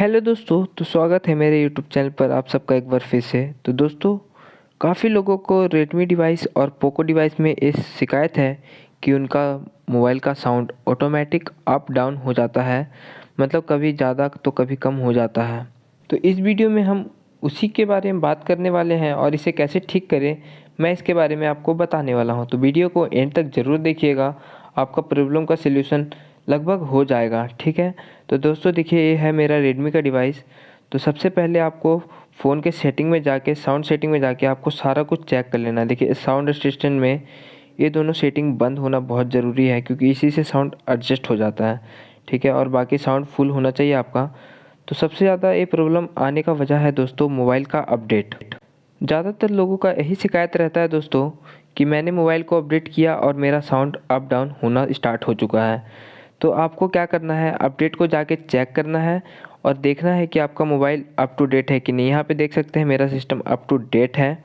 Hello दोस्तों, तो स्वागत है मेरे यूट्यूब चैनल पर आप सबका एक बार फिर से। तो दोस्तों, काफ़ी लोगों को रेडमी डिवाइस और पोको डिवाइस में इस शिकायत है कि उनका मोबाइल का साउंड ऑटोमेटिक अप डाउन हो जाता है। मतलब कभी ज़्यादा तो कभी कम हो जाता है। तो इस वीडियो में हम उसी के बारे में बात करने वाले हैं और इसे कैसे ठीक करें, मैं इसके बारे में आपको बताने वाला हूं। तो वीडियो को एंड तक ज़रूर देखिएगा, आपका प्रॉब्लम का सलूशन लगभग हो जाएगा। ठीक है। तो दोस्तों देखिए, ये है मेरा रेडमी का डिवाइस। तो सबसे पहले आपको फ़ोन के सेटिंग में जाके, साउंड सेटिंग में जाके आपको सारा कुछ चेक कर लेना है। देखिए, साउंड असिस्टेंट में ये दोनों सेटिंग बंद होना बहुत ज़रूरी है, क्योंकि इसी से साउंड एडजस्ट हो जाता है। ठीक है। और बाकी साउंड फुल होना चाहिए आपका। तो सबसे ज़्यादा ये प्रॉब्लम आने का वजह है दोस्तों मोबाइल का अपडेट। ज़्यादातर लोगों का यही शिकायत रहता है दोस्तों कि मैंने मोबाइल को अपडेट किया और मेरा साउंड अप डाउन होना स्टार्ट हो चुका है। तो आपको क्या करना है, अपडेट को जाके चेक करना है और देखना है कि आपका मोबाइल अप टू डेट है कि नहीं। यहाँ पे देख सकते हैं मेरा सिस्टम अप टू डेट है।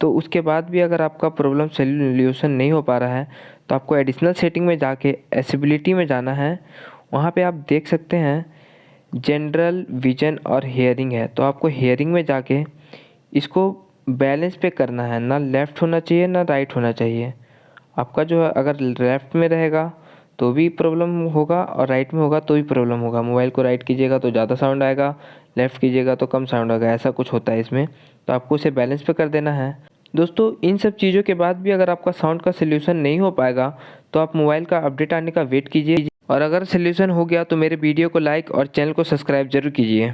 तो उसके बाद भी अगर आपका प्रॉब्लम सॉल्यूशन नहीं हो पा रहा है तो आपको एडिशनल सेटिंग में जाके एक्सेसिबिलिटी में जाना है। वहाँ पे आप देख सकते हैं जनरल विजन और हेयरिंग है। तो आपको हेयरिंग में जाके इसको बैलेंस पे करना है, ना लेफ़्ट होना चाहिए ना राइट होना चाहिए। आपका जो है अगर लेफ़्ट में रहेगा तो भी प्रॉब्लम होगा और राइट में होगा तो भी प्रॉब्लम होगा। मोबाइल को राइट कीजिएगा तो ज़्यादा साउंड आएगा, लेफ़्ट कीजिएगा तो कम साउंड आएगा, ऐसा कुछ होता है इसमें। तो आपको इसे बैलेंस पे कर देना है। दोस्तों, इन सब चीज़ों के बाद भी अगर आपका साउंड का सलूशन नहीं हो पाएगा तो आप मोबाइल का अपडेट आने का वेट कीजिए। और अगर सलूशन हो गया तो मेरे वीडियो को लाइक और चैनल को सब्सक्राइब जरूर कीजिए।